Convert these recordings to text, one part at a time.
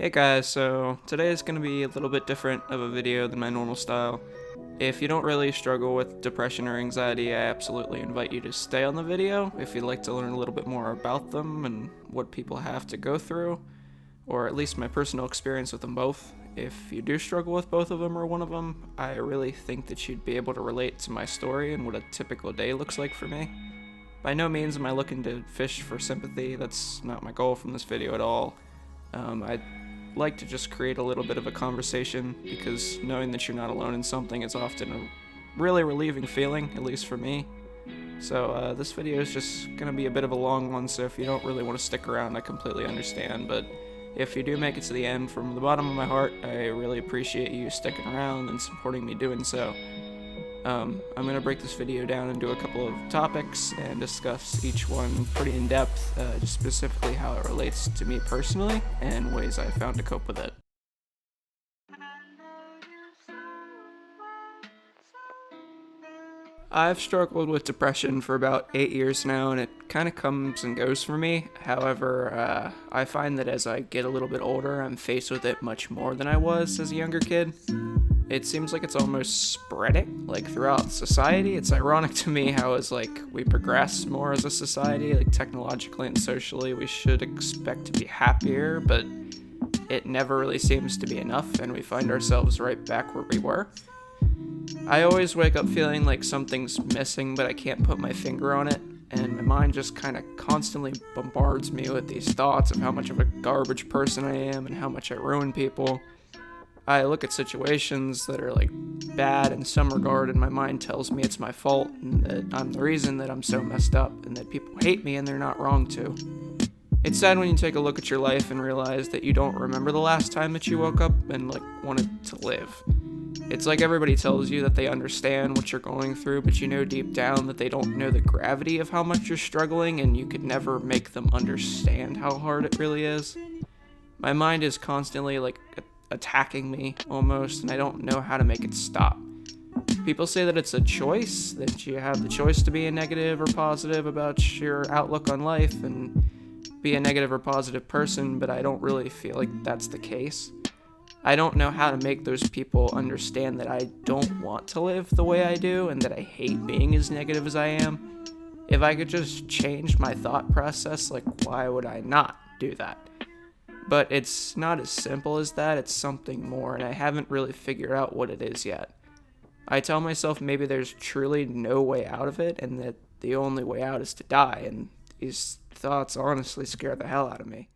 Hey guys, so today is going to be a little bit different of a video than my normal style. If you don't really struggle with depression or anxiety, I absolutely invite you to stay on the video if you'd like to learn a little bit more about them and what people have to go through, or at least my personal experience with them both. If you do struggle with both of them or one of them, I really think that you'd be able to relate to my story and what a typical day looks like for me. By no means am I looking to fish for sympathy, that's not my goal from this video at all. I'd like to just create a little bit of a conversation because knowing that you're not alone in something is often a really relieving feeling, at least for me. So this video is just going to be a bit of a long one, so if you don't really want to stick around, I completely understand, but if you do make it to the end, from the bottom of my heart, I really appreciate you sticking around and supporting me doing so. I'm going to break this video down into a couple of topics and discuss each one pretty in depth, just specifically how it relates to me personally and ways I found to cope with it. I've struggled with depression for about 8 years now, and it kind of comes and goes for me. However, I find that as I get a little bit older, I'm faced with it much more than I was as a younger kid. It seems like it's almost spreading, like throughout society. It's ironic to me how as we progress more as a society, like technologically and socially, we should expect to be happier, but it never really seems to be enough, and we find ourselves right back where we were. I always wake up feeling like something's missing, but I can't put my finger on it, and my mind just kind of constantly bombards me with these thoughts of how much of a garbage person I am and how much I ruin people. I look at situations that are bad in some regard, and my mind tells me it's my fault and that I'm the reason that I'm so messed up and that people hate me and they're not wrong to. It's sad when you take a look at your life and realize that you don't remember the last time that you woke up and wanted to live. It's like everybody tells you that they understand what you're going through, but you know deep down that they don't know the gravity of how much you're struggling, and you could never make them understand how hard it really is. My mind is constantly attacking me almost, and I don't know how to make it stop. People say that it's a choice, that you have the choice to be a negative or positive about your outlook on life and be a negative or positive person, but I don't really feel like that's the case. I don't know how to make those people understand that I don't want to live the way I do and that I hate being as negative as I am. If I could just change my thought process, why would I not do that? But it's not as simple as that, it's something more, and I haven't really figured out what it is yet. I tell myself maybe there's truly no way out of it, and that the only way out is to die, and these thoughts honestly scare the hell out of me.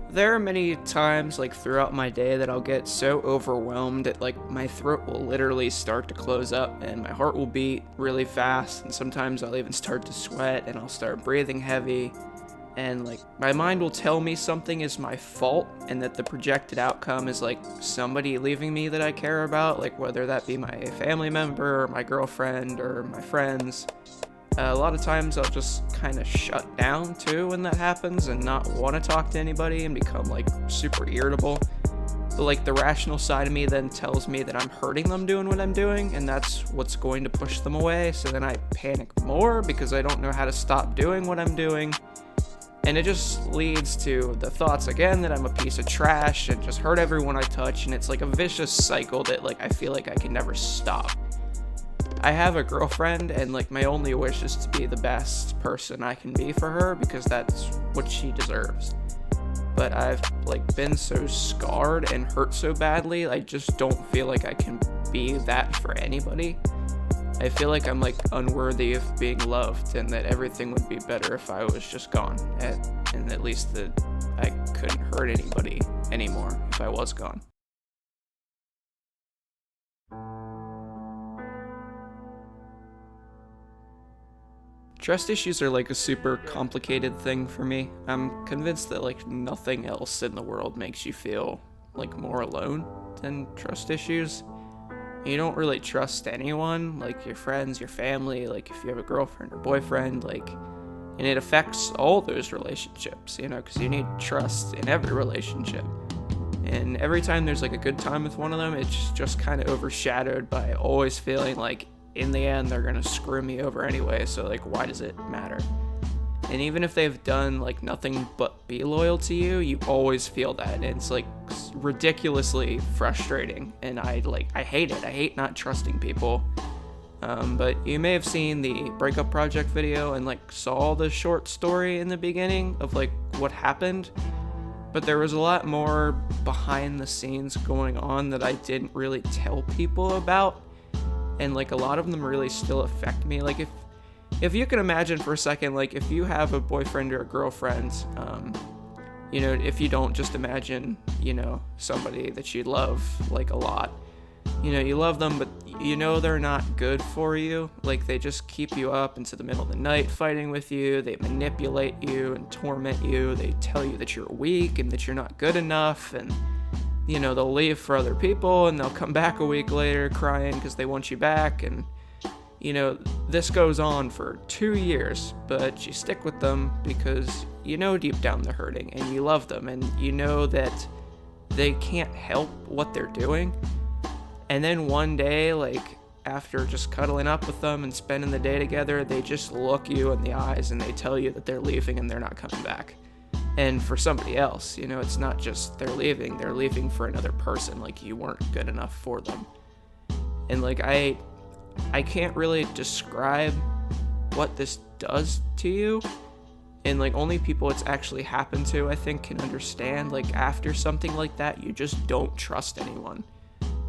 There are many times throughout my day that I'll get so overwhelmed that my throat will literally start to close up and my heart will beat really fast, and sometimes I'll even start to sweat and I'll start breathing heavy, and my mind will tell me something is my fault and that the projected outcome is somebody leaving me that I care about, whether that be my family member or my girlfriend or my friends. A lot of times I'll just kind of shut down too when that happens and not want to talk to anybody and become super irritable. But the rational side of me then tells me that I'm hurting them doing what I'm doing, and that's what's going to push them away. So then I panic more because I don't know how to stop doing what I'm doing. And it just leads to the thoughts again that I'm a piece of trash and just hurt everyone I touch, and it's a vicious cycle that I feel like I can never stop. I have a girlfriend, and my only wish is to be the best person I can be for her because that's what she deserves. But I've been so scarred and hurt so badly, I just don't feel like I can be that for anybody. I feel like I'm unworthy of being loved, and that everything would be better if I was just gone, and at least that I couldn't hurt anybody anymore if I was gone. Trust issues are a super complicated thing for me. I'm convinced that nothing else in the world makes you feel more alone than trust issues. You don't really trust anyone, your friends, your family, if you have a girlfriend or boyfriend, and it affects all those relationships, because you need trust in every relationship. And every time there's a good time with one of them, it's just kind of overshadowed by always feeling in the end they're gonna screw me over anyway, so like why does it matter? And even if they've done like nothing but be loyal to you, you always feel that, and it's like ridiculously frustrating, and I hate it. I hate not trusting people. But you may have seen the breakup project video and like saw the short story in the beginning of like what happened, but there was a lot more behind the scenes going on that I didn't really tell people about, and like a lot of them really still affect me. Like if you can imagine for a second, like if you have a boyfriend or a girlfriend, if you don't just imagine, somebody that you love like a lot, you love them, but they're not good for you. Like they just keep you up into the middle of the night fighting with you. They manipulate you and torment you. They tell you that you're weak and that you're not good enough, and they'll leave for other people and they'll come back a week later crying because they want you back. And this goes on for 2 years, but you stick with them because deep down they're hurting and you love them, and that they can't help what they're doing. And then one day, like after just cuddling up with them and spending the day together, they just look you in the eyes and they tell you that they're leaving and they're not coming back. And for somebody else, it's not just they're leaving for another person. Like you weren't good enough for them. And like I can't really describe what this does to you, and like only people it's actually happened to, I think, can understand. Like after something like that, you just don't trust anyone.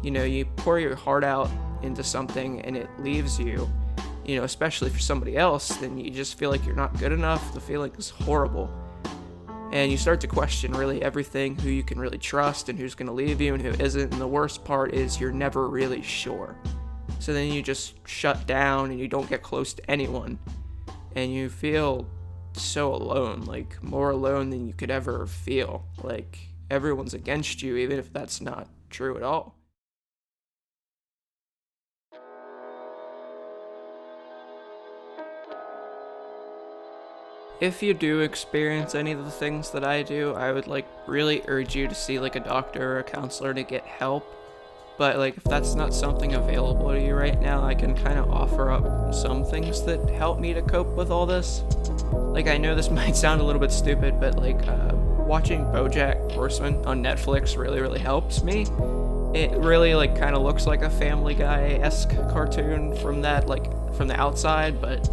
You pour your heart out into something and it leaves you, especially for somebody else, then you just feel like you're not good enough. The feeling is horrible. And you start to question really everything, who you can really trust and who's going to leave you and who isn't. And the worst part is you're never really sure. So then you just shut down and you don't get close to anyone. And you feel so alone, like more alone than you could ever feel. Like everyone's against you, even if that's not true at all. If you do experience any of the things that I do, I would really urge you to see a doctor or a counselor to get help. But if that's not something available to you right now, I can kind of offer up some things that help me to cope with all this. I know this might sound a little bit stupid, but watching Bojack Horseman on Netflix really helps me. It really kind of looks like a Family Guy-esque cartoon from the outside, but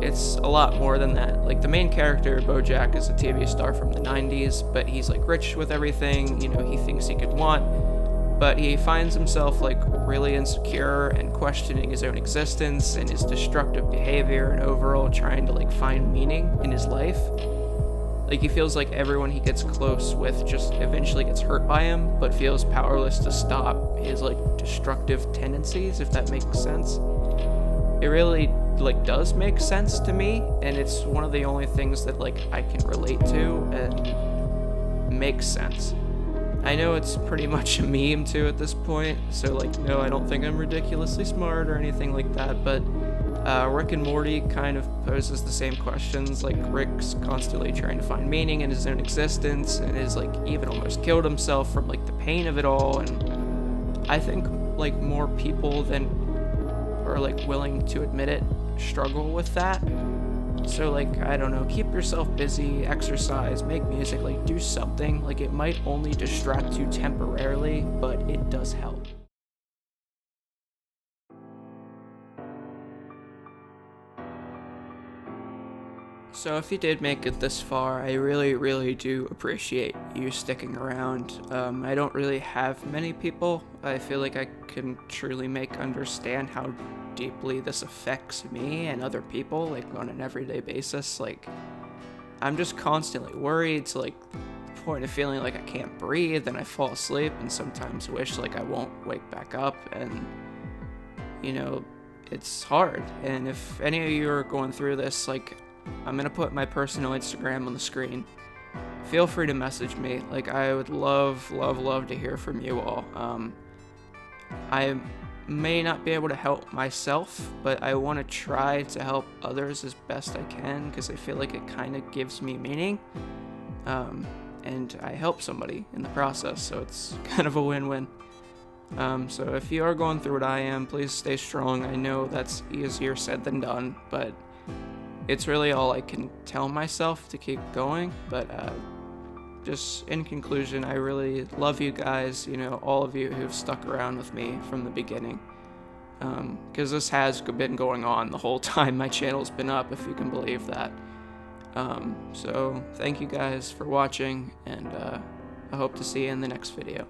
it's a lot more than that. The main character, Bojack, is a TV star from the 90s, but he's rich with everything, he thinks he could want, but he finds himself really insecure and questioning his own existence and his destructive behavior, and overall trying to find meaning in his life. He feels like everyone he gets close with just eventually gets hurt by him, but feels powerless to stop his destructive tendencies, if that makes sense. It really does make sense to me, and it's one of the only things that I can relate to and makes sense. I know it's pretty much a meme too at this point, so no, I don't think I'm ridiculously smart or anything like that, but Rick and Morty kind of poses the same questions. Rick's constantly trying to find meaning in his own existence and is even almost killed himself from the pain of it all, and I think more people than are willing to admit it struggle with that. So I don't know, keep yourself busy, exercise, make music, do something. It might only distract you temporarily, but it does help. So if you did make it this far, I really do appreciate you sticking around. I don't really have many people I feel I can truly make understand how deeply this affects me and other people, on an everyday basis. I'm just constantly worried to the point of feeling I can't breathe, and I fall asleep and sometimes wish I won't wake back up, and it's hard. And if any of you are going through this, I'm gonna put my personal Instagram on the screen. Feel free to message me. I would love to hear from you all. I may not be able to help myself, but I want to try to help others as best I can, because I feel it kind of gives me meaning, and I help somebody in the process, so it's kind of a win-win. So if you are going through what I am, please stay strong. I know that's easier said than done, but it's really all I can tell myself to keep going. But just in conclusion, I really love you guys, all of you who've stuck around with me from the beginning. Because this has been going on the whole time my channel's been up, if you can believe that. So thank you guys for watching, and I hope to see you in the next video.